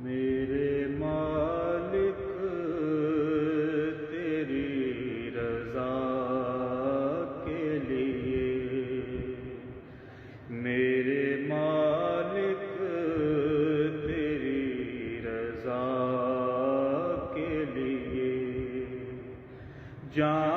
میرے مالک تیری رضا کے لیے، میرے مالک تیری رضا کے لیے جان